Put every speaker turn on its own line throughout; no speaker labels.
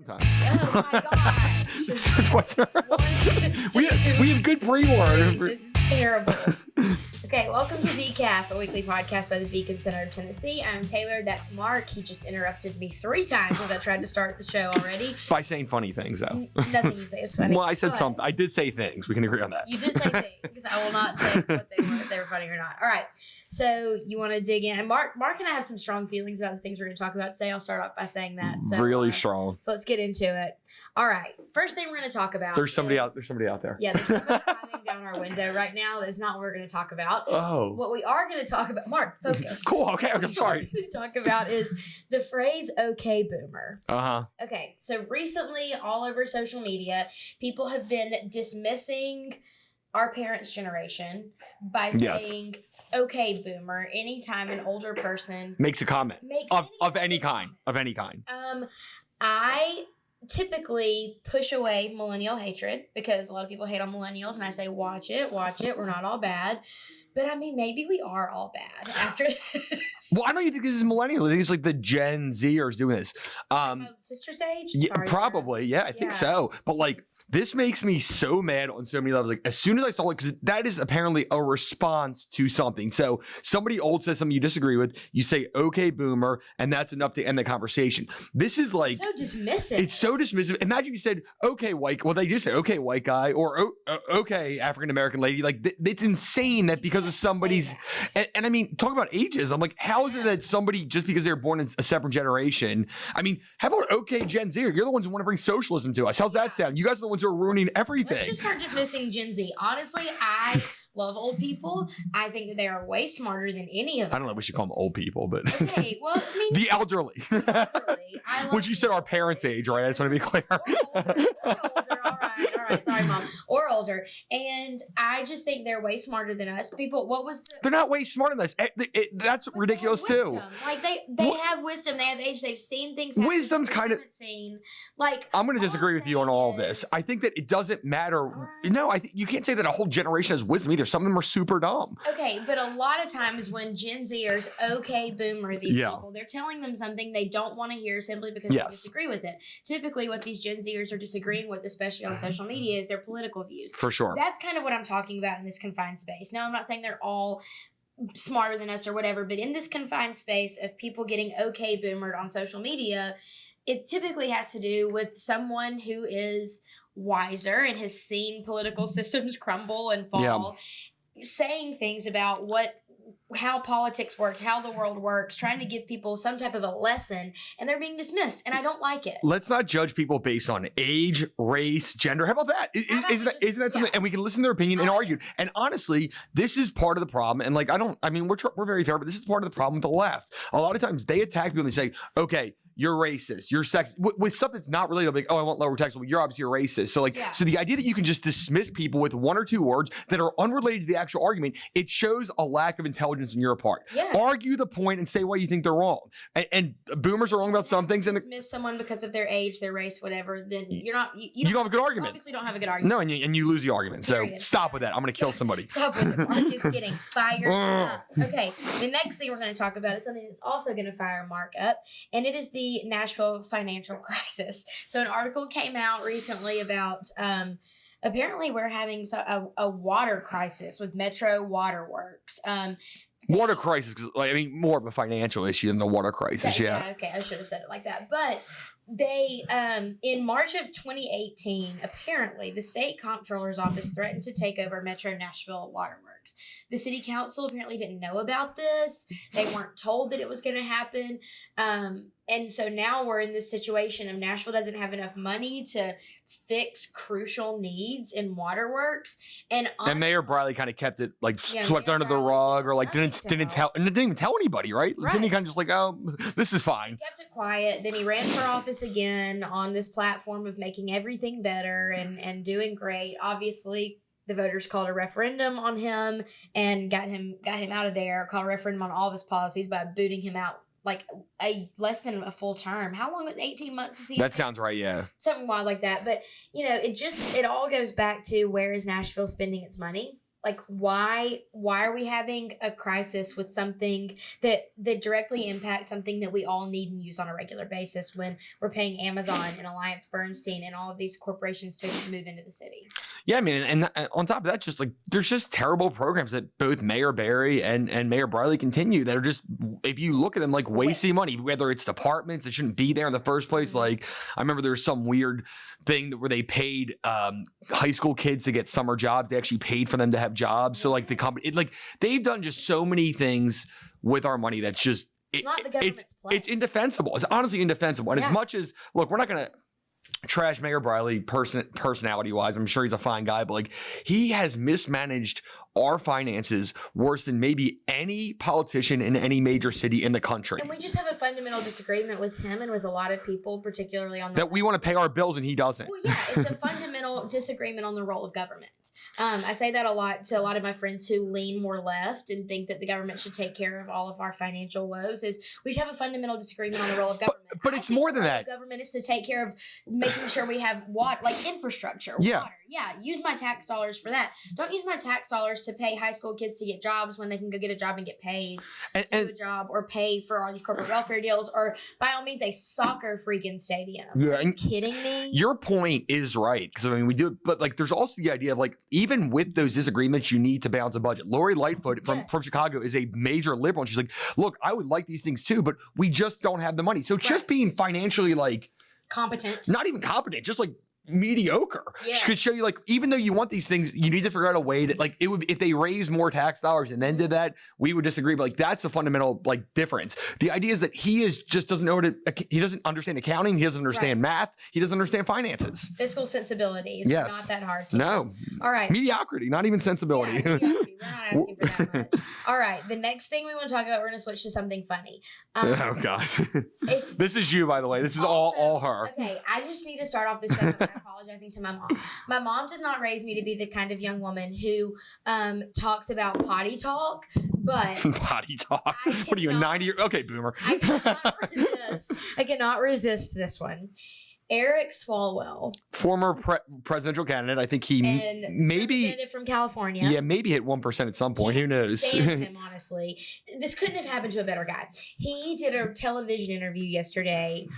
time.
Oh my gosh.
Twice in a row.
One,
We have good pre-warning.
This is terrible. Okay, welcome to Decaf, a weekly podcast by the Beacon Center of Tennessee. I'm Taylor. That's Mark. He just interrupted me 3 times as I tried to start the show already.
By saying funny things, though.
Nothing you say is funny.
Well, I said something. I did say things. We can agree on that.
You did say things. I will not say what they were, if they were funny or not. All right. So you want to dig in. And Mark and I have some strong feelings about the things we're going to talk about today. I'll start off by saying that. So,
really strong.
So let's get into it. All right. First thing we're going to talk about.
There's somebody out there.
Yeah, there's somebody climbing down our window right now. That's not what we're going to talk about.
Oh.
What we are going to talk about, Mark, focus.
Cool. Okay. I'm sorry.
What we're going to talk about is the phrase "okay, boomer." Okay, so recently, all over social media, people have been dismissing our parents' generation by saying "okay, boomer" anytime an older person
makes a comment of any kind. I
typically push away millennial hatred because a lot of people hate on millennials, and I say, watch it, we're not all bad. But I mean, maybe we are all bad after this.
Well, I don't even think this is millennials. I think it's like the Gen Zers doing this.
Sister's age?
Yeah,
Sorry,
probably. Yeah, I think so. But like, this makes me so mad on so many levels. Like, as soon as I saw it, because that is apparently a response to something. So somebody old says something you disagree with, you say, "Okay, boomer," and that's enough to end the conversation. This is like
so dismissive.
It's so dismissive. Imagine you said, "Okay, white." Well, they just say, "Okay, white guy," or "Okay, African American lady." Like, it's insane that because of somebody's, and I mean, talk about ages. I'm like, how is it that somebody, just because they're born in a separate generation? I mean, how about "Okay, Gen Z"? You're the ones who want to bring socialism to us. How's that sound? You guys are the ones who are ruining everything.
Let's just start dismissing Gen Z. Honestly, I love old people. I think that they are way smarter than any of us.
I don't know if we should call them old people, but
okay, well, I mean,
the elderly. Which you said our parents' age, right? I just want to be clear.
Or older. All right. Sorry, Mom. Or older. And I just think they're way smarter than us. People, what was the...
They're not way smarter than us. That's ridiculous, too.
Like, they have wisdom. They have age. They've seen things happen.
Wisdom's kind of...
Seen. Like,
I'm going to disagree with you on all of this. I think that it doesn't matter. Right. No, I think you can't say that a whole generation has wisdom either. Some of them are super dumb.
Okay, but a lot of times when Gen Zers, okay, boomer, these people, they're telling them something they don't want to hear simply because they disagree with it. Typically, what these Gen Zers are disagreeing with, especially on social media, is their political views.
For sure.
That's kind of what I'm talking about in this confined space. Now, I'm not saying they're all smarter than us or whatever, but in this confined space of people getting okay boomered on social media, it typically has to do with someone who is wiser and has seen political systems crumble and fall, saying things about how politics works, how the world works, trying to give people some type of a lesson, and they're being dismissed, and I don't like it.
Let's not judge people based on age, race, gender. How about that? Isn't that something? And we can listen to their opinion and argue. And honestly, this is part of the problem. And like, we're very fair, but this is part of the problem with the left. A lot of times they attack people and they say, "Okay, you're racist, you're sexist," with stuff that's not really like, "Oh, I want lower taxes." Well, you're obviously a racist. So like, so the idea that you can just dismiss people with 1 or 2 words that are unrelated to the actual argument, it shows a lack of intelligence on your part. Argue the point and say why you think they're wrong. And boomers are wrong about some things. And
dismiss someone because of their age, their race, whatever, then you're not. You
don't have a good argument.
Obviously, don't have a good argument.
No, and you lose the argument. So stop with that. I'm going to kill somebody.
Stop with it. Mark is getting fired up. Okay, the next thing we're going to talk about is something that's also going to fire Mark up, and it is the Nashville financial crisis. So an article came out recently about apparently we're having a water crisis with Metro Waterworks.
Water crisis, more of a financial issue than the water crisis.
Okay, I should have said it like that. But they, in March of 2018, apparently the state comptroller's office threatened to take over Metro Nashville Waterworks. The city council apparently didn't know about this. They weren't told that it was going to happen. And so now we're in this situation of Nashville doesn't have enough money to fix crucial needs in waterworks. And
Mayor Briley kind of kept it swept under the rug, or didn't even tell anybody, right? Didn't he kind of just like, "Oh, this is fine"?
He kept it quiet. Then he ran for office again on this platform of making everything better and doing great. Obviously, the voters called a referendum on him and got him out of there. Called a referendum on all of his policies by booting him out like less than a full term. How long was 18 months? Was he?
That sounds right. Yeah.
Something wild like that. But it all goes back to, where is Nashville spending its money? like why are we having a crisis with something that directly impacts something that we all need and use on a regular basis when we're paying Amazon and Alliance Bernstein and all of these corporations to move into the city?
Yeah, I mean, and on top of that, just like there's just terrible programs that both Mayor Barry and Mayor Briley continue that are just, if you look at them, like wasting money, whether it's departments that shouldn't be there in the first place. Like I remember there was some weird thing where they paid high school kids to get summer jobs. They actually paid for them to have jobs. So like the company, like they've done just so many things with our money that's just
it's not the government's place.
It's indefensible. It's honestly indefensible. And as much as, look, we're not going to trash Mayor Briley personality wise. I'm sure he's a fine guy, but like he has mismanaged our finances worse than maybe any politician in any major city in the country.
And we just have a fundamental disagreement with him and with a lot of people, particularly on
that we want to pay our bills and he doesn't.
Well, yeah, it's a fundamental disagreement on the role of government. I say that a lot to a lot of my friends who lean more left and think that the government should take care of all of our financial woes. Is we just have a fundamental disagreement on the role of government.
But it's more than that.
Government is to take care of making sure we have water, like infrastructure, water. Yeah, use my tax dollars for that. Don't use my tax dollars to pay high school kids to get jobs when they can go get a job and get paid to do a job, or pay for all these corporate welfare deals, or by all means a soccer freaking stadium.
Yeah,
Are you kidding me?
Your point is right, because I mean we do it, but like there's also the idea of like even with those disagreements, you need to balance a budget. Lori Lightfoot from Chicago is a major liberal, and she's like, look, I would like these things too, but we just don't have the money. So just being financially like
competent,
not even competent, just like mediocre,
Yeah.
could show you like even though you want these things, you need to figure out a way to like it would, if they raise more tax dollars and then did that, we would disagree, but like that's a fundamental like difference. The idea is that he is just doesn't know he doesn't understand accounting, he doesn't understand math, he doesn't understand finances.
Fiscal sensibility is not that hard to
no
do. All right,
mediocrity, not even sensibility.
Mediocrity. We're not asking for that much. All right, the next thing we want to talk about, we're going to switch to something funny.
Oh gosh. This is you, by the way. This is
also,
all her.
Okay, I just need to start off this segment by apologizing to my mom. My mom did not raise me to be the kind of young woman who talks about potty talk, but
potty talk. What are you, a 90-year? Okay, boomer.
I cannot resist this one. Ericks Falwell,
former presidential candidate. I think he maybe
from California.
Yeah, maybe hit 1% at some point. Who knows?
Stand him, honestly. This couldn't have happened to a better guy. He did a television interview yesterday,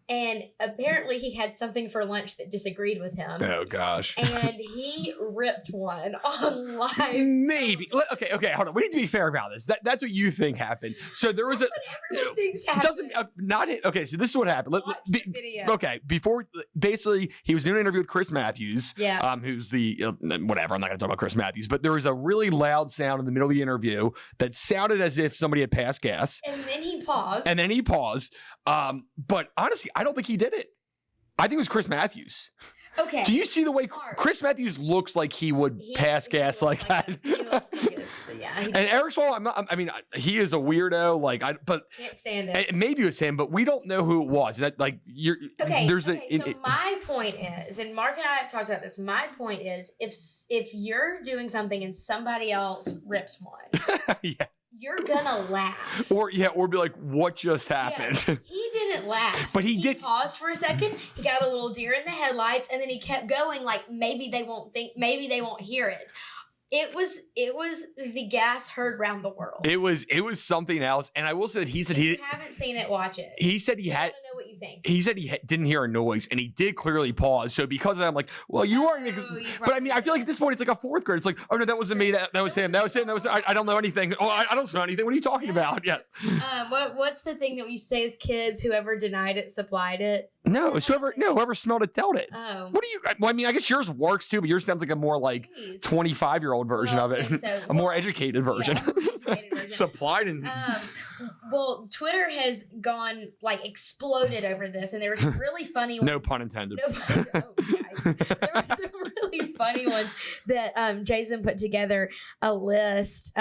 and apparently he had something for lunch that disagreed with him.
Oh gosh.
And he ripped one on live.
Maybe. Okay, hold on. We need to be fair about this. That's what you think happened. So there was
everyone thinks happened.
Doesn't not hit. Okay, so this is what happened.
Watch the video.
Okay, before basically he was doing an interview with Chris Matthews.
Yeah.
Who's the whatever. I'm not going to talk about Chris Matthews, but there was a really loud sound in the middle of the interview that sounded as if somebody had passed gas.
And then he paused.
But honestly, I don't think he did it. I think it was Chris Matthews.
Okay.
Do you see the way Chris Matthews looks like he would pass gas like that?
He looks like it. Yeah.
And Ericks Falwell, I mean, he is a weirdo. Like, but
can't stand it.
Maybe it was him, but we don't know who it was. That like you're
okay.
There's
so my point is, and Mark and I have talked about this. My point is, if you're doing something and somebody else rips one,
yeah.
You're gonna laugh.
Or be like, what just happened?
Yeah, he didn't laugh.
But he did
pause for a second. He got a little deer in the headlights, and then he kept going like maybe they won't hear it. It was the gas heard round the world.
It was something else. And I will say that he said
if you haven't seen it, watch it.
He said he had.
I don't know what you think.
He said he didn't hear a noise, and he did clearly pause. So because of that, I'm like, well, you aren't. But I mean, I feel like at this point it's like a fourth grade. It's like, oh no, that wasn't me. That was him. That was him. I don't know anything. Oh, I don't smell anything. What are you talking about? Yes.
What's the thing that we say as kids? Whoever denied it supplied it.
No, whoever smelled it dealt it.
Oh.
What do you? Well, I mean, I guess yours works too, but yours sounds like a more like 25-year-old version of it, a more educated version.
Yeah,
supplied and.
Well, Twitter has gone like exploded over this, and there were some really funny ones.
No pun intended.
There were some really funny ones that Jason put together a list.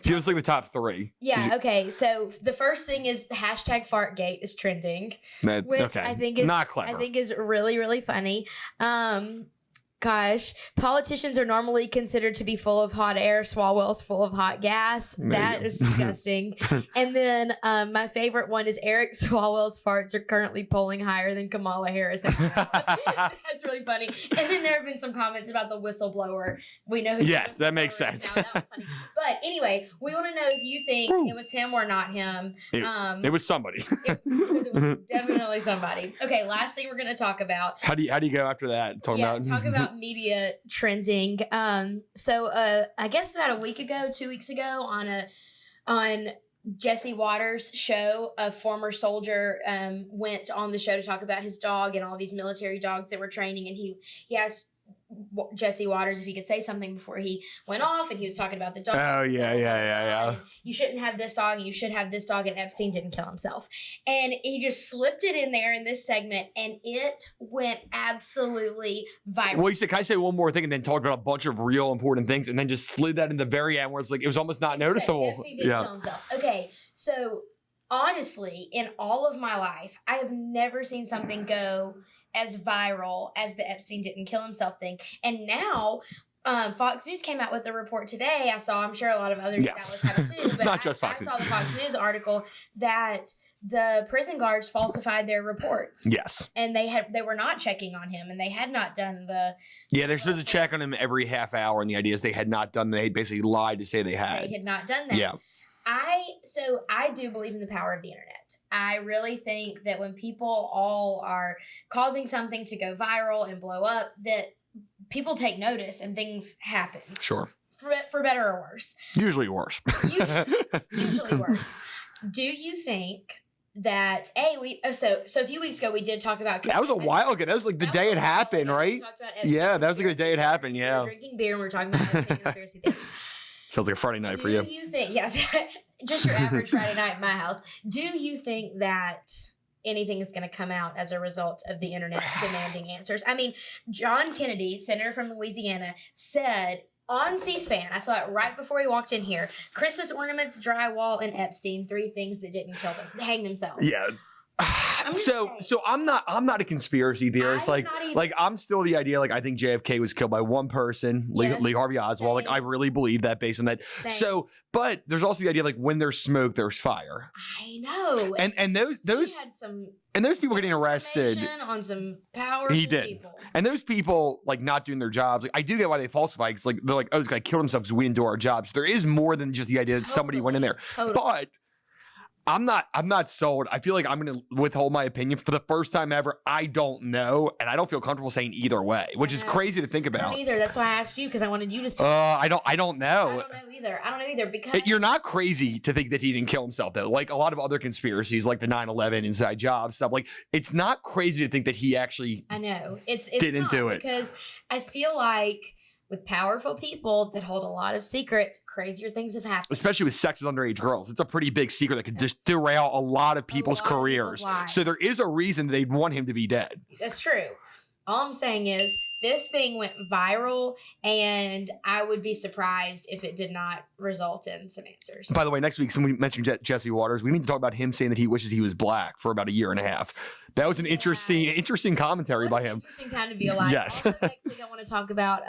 Give us like the top 3.
Yeah, okay. So the first thing is the hashtag Fartgate is trending, which I think is
not clever.
I think is really, really funny. Gosh, politicians are normally considered to be full of hot air. Swalwell's full of hot gas. That is disgusting. And then my favorite one is Ericks Falwell's farts are currently polling higher than Kamala Harris. That's really funny. And then there have been some comments about the whistleblower. We know who
yes, that makes sense.
That was funny. But anyway, we want to know if you think it was him or not him.
It was somebody.
It was definitely somebody. Okay, last thing we're going to talk about.
How do you go after that? Talk
about media trending. So I guess about a week ago, 2 weeks ago, on Jesse Waters' show, a former soldier went on the show to talk about his dog and all these military dogs that were training, and he asked Jesse Waters if he could say something before he went off, and he was talking about the dog.
Oh yeah.
You shouldn't have this dog, and you should have this dog, and Epstein didn't kill himself. And he just slipped it in there in this segment, and it went absolutely viral.
Well, he said, "Can I say one more thing?" and then talked about a bunch of real important things, and then just slid that in the very end where it's like it was almost not noticeable.
Epstein didn't kill himself. Okay, so honestly, in all of my life, I have never seen something go as viral as the Epstein didn't kill himself thing. And now Fox News came out with a report today. I'm sure a lot of other outlets have it too, but
not just Fox
I saw the Fox News article that the prison guards falsified their reports.
Yes.
And they were not checking on him, and they had not done the...
Yeah, they're supposed to check on him every half hour, and the idea is they had not done that. They basically lied to say they had.
They had not done that.
Yeah.
So I do believe in the power of the internet. I really think that when people all are causing something to go viral and blow up, that people take notice and things happen.
Sure.
For better or worse.
Usually worse.
Usually worse. Do you think that so a few weeks ago we did talk about...
That was a while ago. That was like the day it happened, right? Yeah, that was like the day it happened, yeah.
We were drinking beer and we were talking about conspiracy theories.
Sounds like a Friday night for you.
Do you think, yes, just your average Friday night in my house, do you think that anything is going to come out as a result of the internet demanding answers? I mean, John Kennedy, senator from Louisiana, said on C-SPAN, I saw it right before he walked in here, Christmas ornaments, drywall, and Epstein, 3 things that didn't kill them, hang themselves.
Yeah. So I'm not a conspiracy theorist. Like I'm still the idea. Like I think JFK was killed by one person, Lee Harvey Oswald. Like I really believe that based on that.
Same.
So, but there's also the idea like when there's smoke, there's fire.
I know.
And those
he had some
and those people getting arrested
on some powerful
he did.
People.
And those people like not doing their jobs. Like I do get why they falsify. Because like they're like, oh, this guy killed himself because we didn't do our jobs. There is more than just the idea that somebody went in there. But I'm not sold. I feel like I'm going to withhold my opinion for the first time ever. I don't know, and I don't feel comfortable saying either way, which is crazy to think about.
I don't either. That's why I asked you because I wanted you to say.
I don't know.
I don't know either because
you're not crazy to think that he didn't kill himself though. Like a lot of other conspiracies, like the 9/11 inside job stuff. Like it's not crazy to think that he actually.
I know it's
didn't do it
because I feel like. With powerful people that hold a lot of secrets, crazier things have happened.
Especially with sex with underage girls. It's a pretty big secret that could just derail a lot of people's careers. So there is a reason they'd want him to be dead.
That's true. All I'm saying is this thing went viral, and I would be surprised if it did not result in some answers.
By the way, next week, somebody mentioned Jesse Waters. We need to talk about him saying that he wishes he was black for about a year and a half. That was an interesting commentary by him.
Interesting time to be alive.
Yes.
Also, next week I want to talk about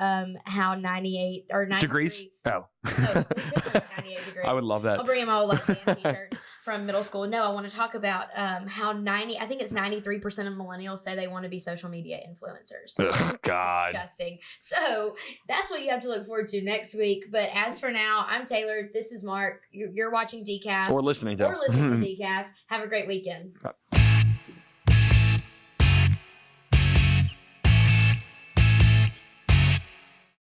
how 98 or 93
degrees. Oh.
We could talk 98 degrees.
I would love that.
I'll bring him all like band t-shirts from middle school. No, I want to talk about how I think it's 93% of millennials say they want to be social media influencers.
Oh, God.
Disgusting. So that's what you have to look forward to next week. But as for now, I'm Taylor. This is Mark. You're watching Decaf.
Or listening to
Decaf. Have a great weekend.